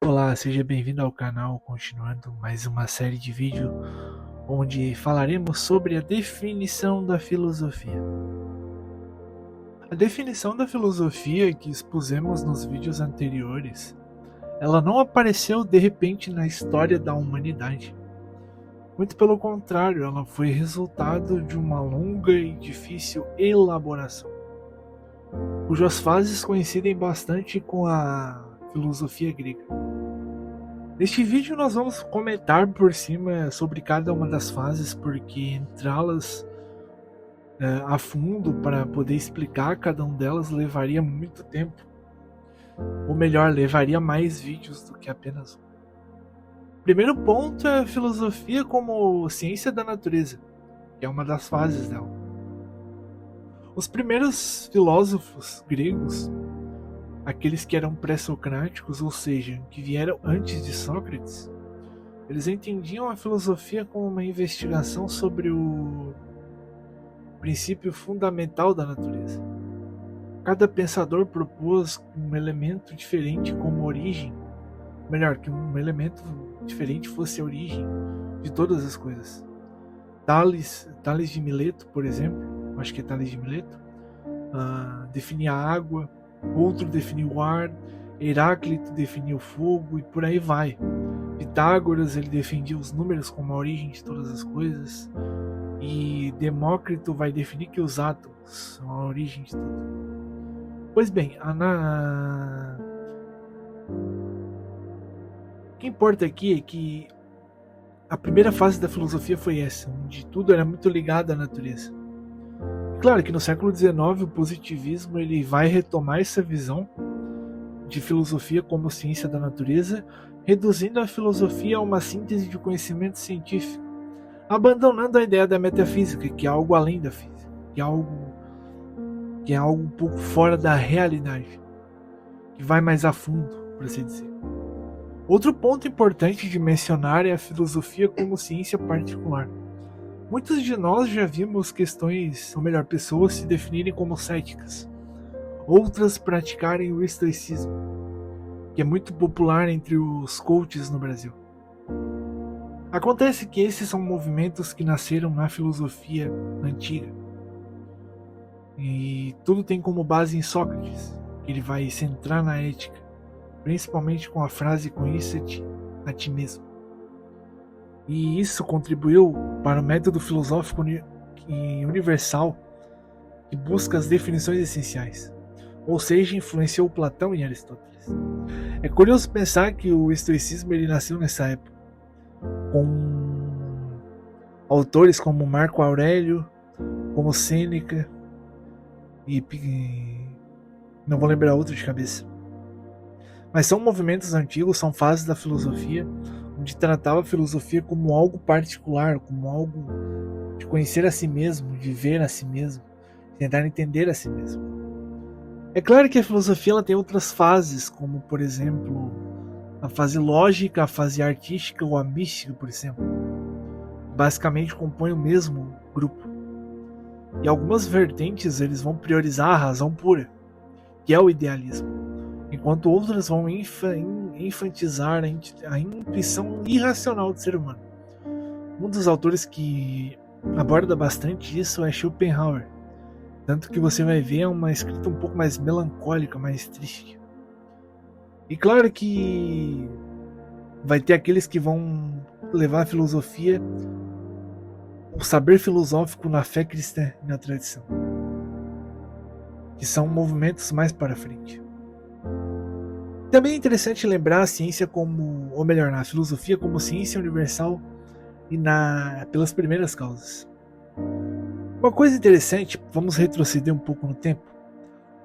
Olá, seja bem-vindo ao canal, continuando mais uma série de vídeos onde falaremos sobre a definição da filosofia. A definição da filosofia que expusemos nos vídeos anteriores, ela não apareceu de repente na história da humanidade. Muito pelo contrário, ela foi resultado de uma longa e difícil elaboração, cujas fases coincidem bastante com a filosofia grega. Neste vídeo nós vamos comentar por cima sobre cada uma das fases, porque entrá-las a fundo para poder explicar cada uma delas levaria muito tempo. Ou melhor, levaria mais vídeos do que apenas um. Primeiro ponto é a filosofia como ciência da natureza, que é uma das fases dela. Os primeiros filósofos gregos, aqueles que eram pré-socráticos, ou seja, que vieram antes de Sócrates, eles entendiam a filosofia como uma investigação sobre o princípio fundamental da natureza. Cada pensador propôs um elemento diferente como origem, melhor, que um elemento diferente fosse a origem de todas as coisas. Tales de Mileto, por exemplo, acho que é Tales de Mileto, definia a água, outro definiu o ar, Heráclito definiu o fogo e por aí vai. Pitágoras ele defendia os números como a origem de todas as coisas, e Demócrito vai definir que os átomos são a origem de tudo. Pois bem, o que importa aqui é que a primeira fase da filosofia foi essa, onde tudo era muito ligado à natureza. Claro que no século XIX o positivismo ele vai retomar essa visão de filosofia como ciência da natureza, reduzindo a filosofia a uma síntese de conhecimento científico, abandonando a ideia da metafísica, que é algo além da física, que é algo um pouco fora da realidade, que vai mais a fundo, por assim dizer. Outro ponto importante de mencionar é a filosofia como ciência particular. Muitos de nós já vimos questões, ou melhor, pessoas se definirem como céticas, outras praticarem o estoicismo, que é muito popular entre os coaches no Brasil. Acontece que esses são movimentos que nasceram na filosofia antiga. E tudo tem como base em Sócrates, que ele vai centrar na ética, principalmente com a frase "conheça-te a ti mesmo". E isso contribuiu para o método filosófico universal que busca as definições essenciais, ou seja, influenciou Platão e Aristóteles. É curioso pensar que o estoicismo ele nasceu nessa época, com autores como Marco Aurélio, como Sêneca e não vou lembrar outro de cabeça. Mas são movimentos antigos, são fases da filosofia, onde tratava a filosofia como algo particular, como algo de conhecer a si mesmo, de ver a si mesmo, tentar entender a si mesmo. É claro que a filosofia ela tem outras fases, como por exemplo a fase lógica, a fase artística ou a mística, por exemplo. Basicamente compõem o mesmo grupo. E algumas vertentes eles vão priorizar a razão pura, que é o idealismo, enquanto outras vão enfatizar a intuição irracional do ser humano. Um dos autores que aborda bastante isso é Schopenhauer, tanto que você vai ver uma escrita um pouco mais melancólica, mais triste. E claro que vai ter aqueles que vão levar a filosofia, o saber filosófico na fé cristã e na tradição, que são movimentos mais para frente. Também é interessante lembrar a ciência como, ou melhor, a filosofia como ciência universal e pelas primeiras causas. Uma coisa interessante, vamos retroceder um pouco no tempo.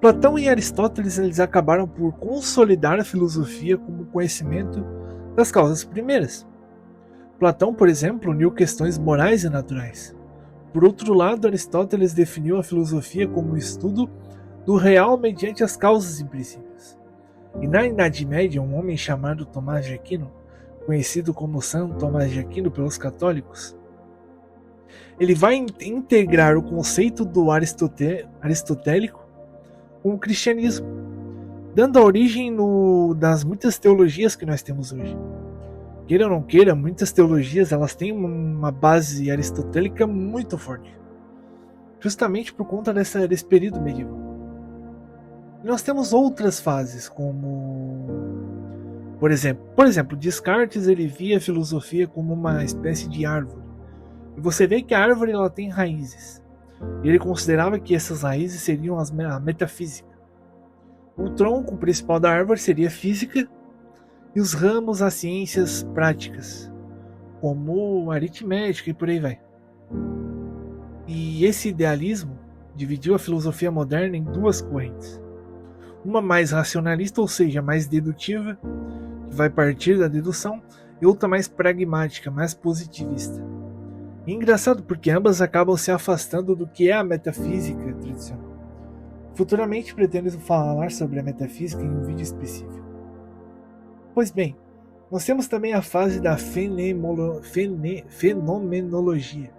Platão e Aristóteles eles acabaram por consolidar a filosofia como conhecimento das causas primeiras. Platão, por exemplo, uniu questões morais e naturais. Por outro lado, Aristóteles definiu a filosofia como o estudo do real mediante as causas e princípios. E na Idade Média, um homem chamado Tomás de Aquino, conhecido como São Tomás de Aquino pelos católicos, ele vai integrar o conceito do aristotélico com o cristianismo, dando a origem das muitas teologias que nós temos hoje. Queira ou não queira, muitas teologias elas têm uma base aristotélica muito forte, justamente por conta desse período medieval. E nós temos outras fases, como por exemplo, Descartes ele via a filosofia como uma espécie de árvore. E você vê que a árvore ela tem raízes. E ele considerava que essas raízes seriam a metafísica. O tronco principal da árvore seria a física e os ramos as ciências práticas, como aritmética e por aí vai. E esse idealismo dividiu a filosofia moderna em duas correntes. Uma mais racionalista, ou seja, mais dedutiva, que vai partir da dedução, e outra mais pragmática, mais positivista. E engraçado porque ambas acabam se afastando do que é a metafísica tradicional. Futuramente pretendo falar sobre a metafísica em um vídeo específico. Pois bem, nós temos também a fase da fenomenologia,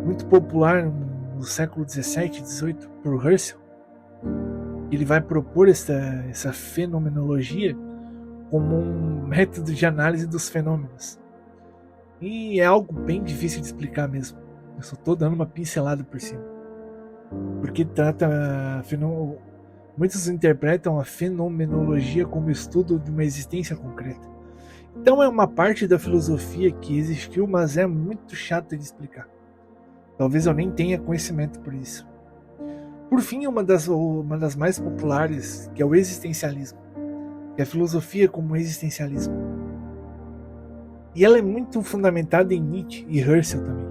muito popular no século XVII e XVIII por Husserl. Ele vai propor essa fenomenologia como um método de análise dos fenômenos. E é algo bem difícil de explicar mesmo. Eu só estou dando uma pincelada por cima. Porque muitos interpretam a fenomenologia como estudo de uma existência concreta. Então é uma parte da filosofia que existiu, mas é muito chata de explicar. Talvez eu nem tenha conhecimento por isso. Por fim, uma das mais populares, que é o existencialismo, que é a filosofia como existencialismo. E ela é muito fundamentada em Nietzsche e Husserl também.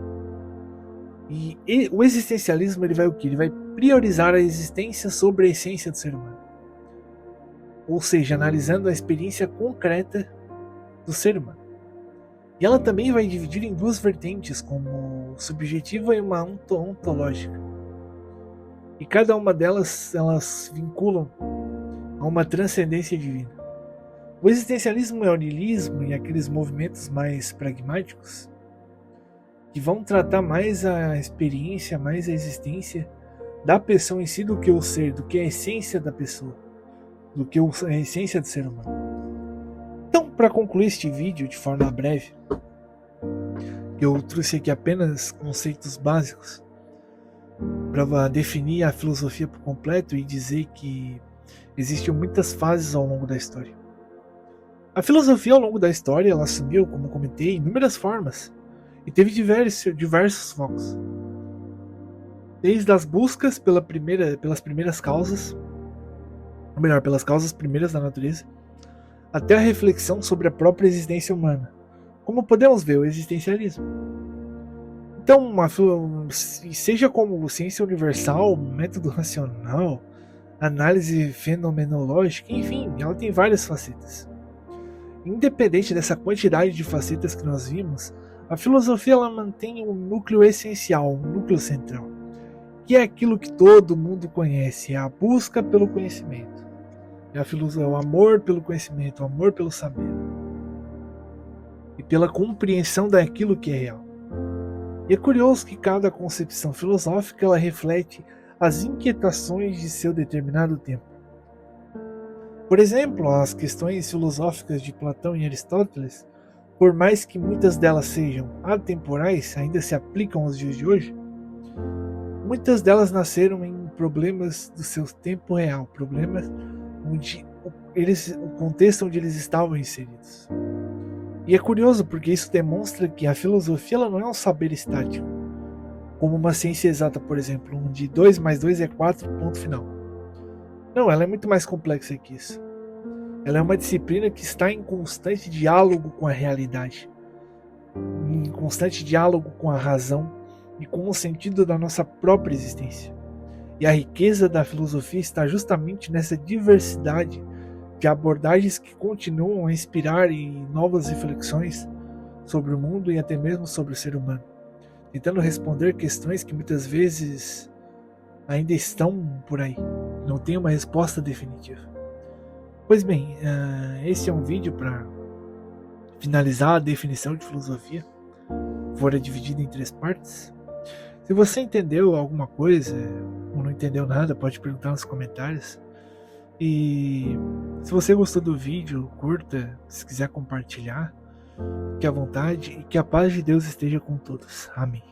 E o existencialismo ele vai o quê? Ele vai priorizar a existência sobre a essência do ser humano. Ou seja, analisando a experiência concreta do ser humano. E ela também vai dividir em duas vertentes, como subjetiva e uma ontológica. E cada uma delas, elas vinculam a uma transcendência divina. O existencialismo é o niilismo e aqueles movimentos mais pragmáticos que vão tratar mais a experiência, mais a existência da pessoa em si do que o ser, do que a essência da pessoa, do que a essência do ser humano. Então, para concluir este vídeo de forma breve, eu trouxe aqui apenas conceitos básicos para definir a filosofia por completo e dizer que existiam muitas fases ao longo da história. A filosofia ao longo da história ela assumiu, como comentei, inúmeras formas e teve diversos focos. Desde as buscas pelas primeiras causas, ou melhor, pelas causas primeiras da natureza, até a reflexão sobre a própria existência humana, como podemos ver o existencialismo. Então, seja como ciência universal, método racional, análise fenomenológica, enfim, ela tem várias facetas. Independente dessa quantidade de facetas que nós vimos, a filosofia ela mantém um núcleo essencial, um núcleo central, que é aquilo que todo mundo conhece, é a busca pelo conhecimento. É o amor pelo conhecimento, o amor pelo saber. E pela compreensão daquilo que é real. E é curioso que cada concepção filosófica ela reflete as inquietações de seu determinado tempo. Por exemplo, as questões filosóficas de Platão e Aristóteles, por mais que muitas delas sejam atemporais, ainda se aplicam aos dias de hoje, muitas delas nasceram em problemas do seu tempo real, problemas onde o contexto onde eles estavam inseridos. E é curioso porque isso demonstra que a filosofia ela não é um saber estático, como uma ciência exata, por exemplo, onde 2 mais 2 é 4, ponto final. Não, ela é muito mais complexa que isso. Ela é uma disciplina que está em constante diálogo com a realidade, em constante diálogo com a razão e com o sentido da nossa própria existência. E a riqueza da filosofia está justamente nessa diversidade de abordagens que continuam a inspirar em novas reflexões sobre o mundo e até mesmo sobre o ser humano, tentando responder questões que muitas vezes ainda estão por aí, não tem uma resposta definitiva. Pois bem, esse é um vídeo para finalizar a definição de filosofia, fora dividida em 3 partes. Se você entendeu alguma coisa ou não entendeu nada, pode perguntar nos comentários. E se você gostou do vídeo, curta, se quiser compartilhar, fique à vontade e que a paz de Deus esteja com todos. Amém.